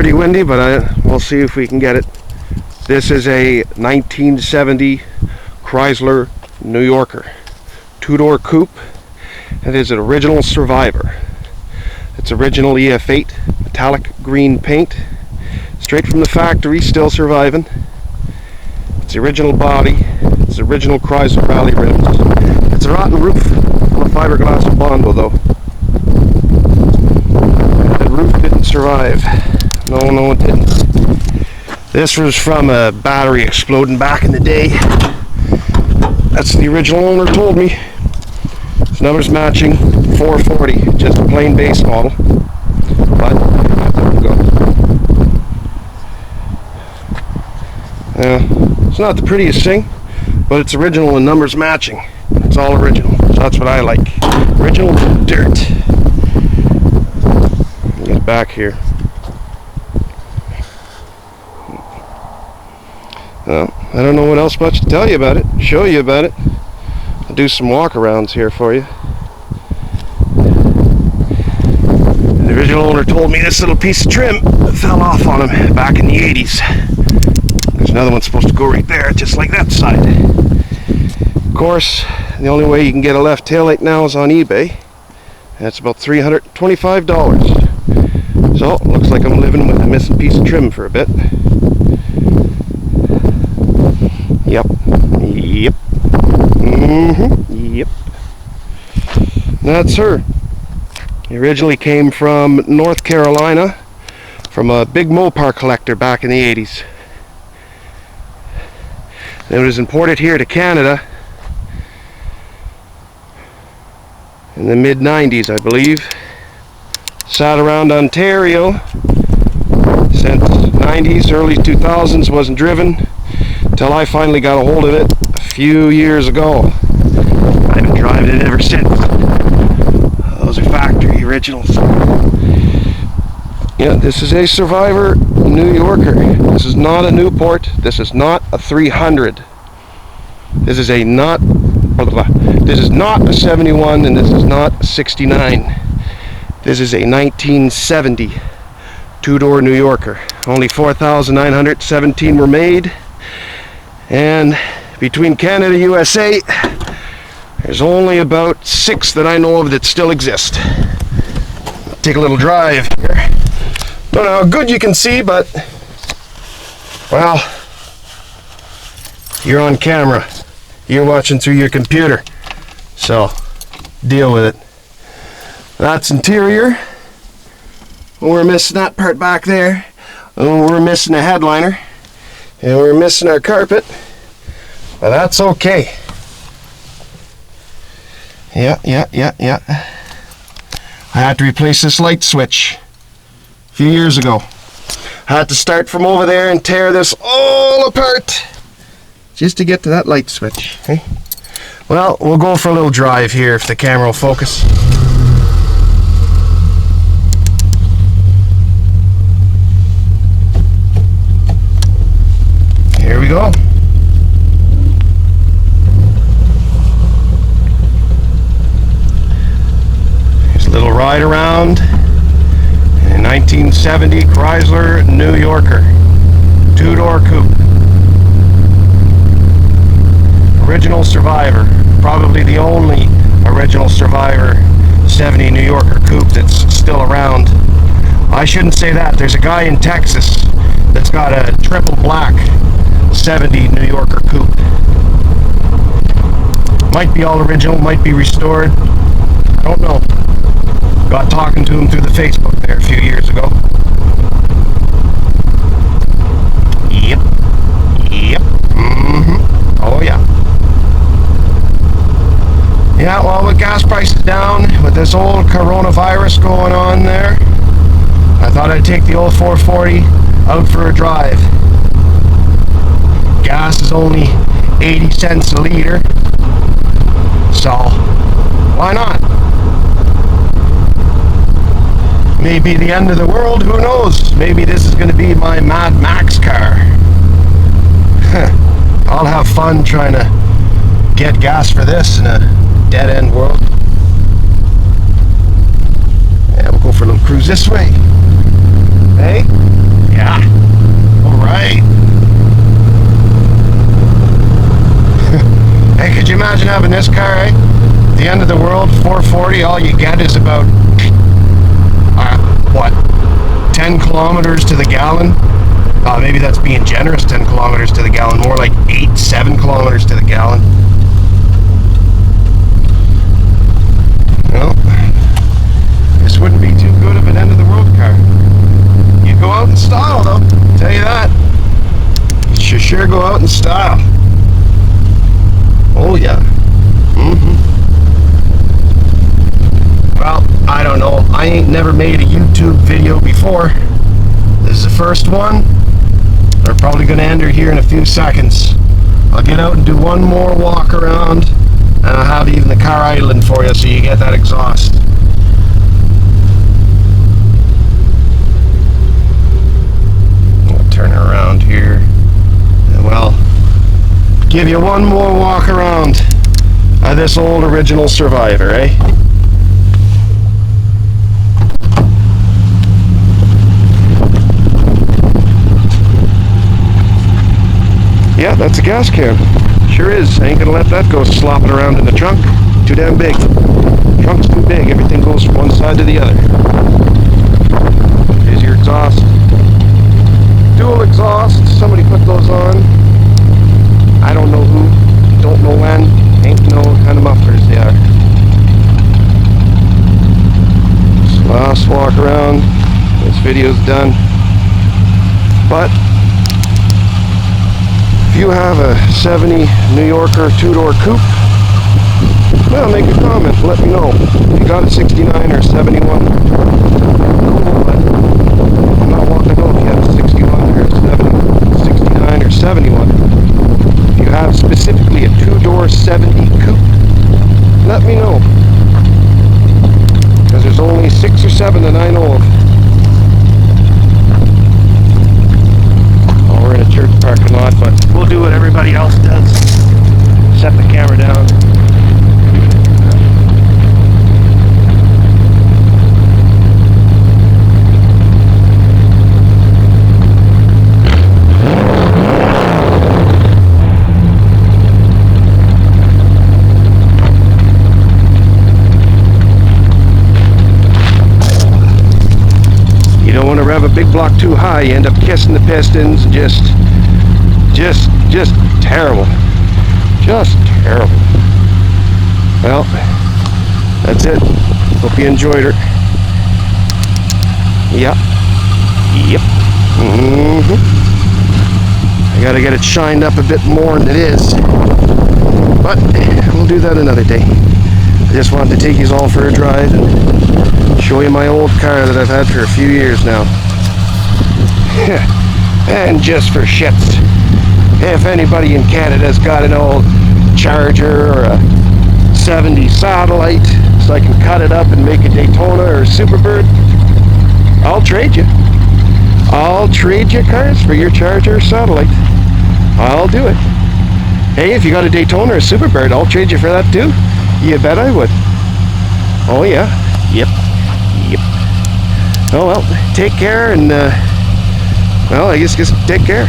pretty windy, but we'll see if we can get it. This is a 1970 Chrysler New Yorker. Two-door coupe. It is an original survivor. It's original EF8 metallic green paint. Straight from the factory, still surviving. It's the original body. It's the original Chrysler Rally rims. It's a rotten roof on a fiberglass Bondo though. The roof didn't survive. No, it didn't. This was from a battery exploding back in the day. That's the original owner told me. This number's matching 440, just a plain base model. But there we go. It's not the prettiest thing, but it's original and numbers matching. It's all original. So that's what I like. Original dirt. Get back here. Well, I don't know what else much to tell you about it, show you about it. I'll do some walk-arounds here for you. The original owner told me this little piece of trim fell off on him back in the 80s. There's another one supposed to go right there, just like that side. Of course, the only way you can get a left taillight now is on eBay. And it's about $325. So, looks like I'm living with a missing piece of trim for a bit. Yep. Yep. That's her. He originally came from North Carolina, from a big Mopar collector back in the 80s. It was imported here to Canada in the mid-90s, I believe. Sat around Ontario since 90s, early 2000s, wasn't driven until I finally got a hold of it a few years ago. I've been driving it ever since. Those are factory originals. Yeah, this is a Survivor New Yorker. This is not a Newport. This is not a 300. This is not a 71, and this is not a 69. This is a 1970 two-door New Yorker. Only 4,917 were made, and between Canada and USA, there's only about 6 that I know of that still exist. Take a little drive here. Don't know how good you can see, but, well, you're on camera. You're watching through your computer. So, deal with it. That's interior. We're missing that part back there. We're missing a headliner. And we're missing our carpet. But that's okay. Yeah. I had to replace this light switch a few years ago. I had to start from over there and tear this all apart just to get to that light switch. Okay? Well, we'll go for a little drive here if the camera will focus. Here we go. Here's a little ride around in a 1970 Chrysler New Yorker. Two-door coupe. Original Survivor. Probably the only original Survivor 70 New Yorker coupe that's still around. I shouldn't say that. There's a guy in Texas that's got a triple black 70 New Yorker coupe. Might be all original, might be restored. Don't know. Got talking to him through the Facebook there a few years ago. Yep. Oh yeah. Yeah, well, with gas prices down, with this old coronavirus going on there, I thought I'd take the old 440 out for a drive. Gas is only 80 cents a liter, so why not? Maybe the end of the world, who knows? Maybe this is going to be my Mad Max car. I'll have fun trying to get gas for this in a dead-end world. Yeah, we'll go for a little cruise this way. Hey? this car, right? The end of the world, 440, all you get is about, what, 10 kilometers to the gallon? Maybe that's being generous, 10 kilometers to the gallon. More like 8, 7 kilometers to the gallon. Well, this wouldn't be too good of an end of the world car. You go out in style, though, I'll tell you that. You sure go out in style. Oh yeah. Well, I don't know. I ain't never made a YouTube video before. This is the first one. We're probably going to end her here in a few seconds. I'll get out and do one more walk around, and I'll have even the car idling for you so you get that exhaust. I'll turn her around here. And well, give you one more walk around of this old original Survivor, eh? Yeah, that's a gas can. Sure is. I ain't gonna let that go slopping around in the trunk. Too damn big. Trunk's too big. Everything goes from one side to the other. Here's your exhaust. Dual exhaust. Somebody put those on. I don't know who. Don't know when. Ain't know what kind of mufflers they are. Just last walk around. This video's done. But if you have a 70 New Yorker 2-door coupe, well, make a comment, let me know. If you got a 69 or 71, cool, but I'm not wanting to know if you have a 61 or 70, 69 or 71. If you have specifically a 2-door 70 coupe, let me know. Because there's only 6 or 7 that I know of. We're in a church parking lot, but we'll do what everybody else does. Set the camera down. You don't want to rev a big block too high, you end up kissing the pistons. Just terrible. Just terrible. Well, that's it. Hope you enjoyed her. Yep. I gotta get it shined up a bit more than it is. But we'll do that another day. I just wanted to take you all for a drive and show you my old car that I've had for a few years now. And just for shits, if anybody in Canada's got an old Charger or a 70 Satellite, so I can cut it up and make a Daytona or a Superbird, I'll trade you. I'll trade you cars for your Charger or Satellite. I'll do it. Hey, if you got a Daytona or a Superbird, I'll trade you for that too. You bet I would. Oh yeah. Yep. Oh well, take care and well, I guess just take care.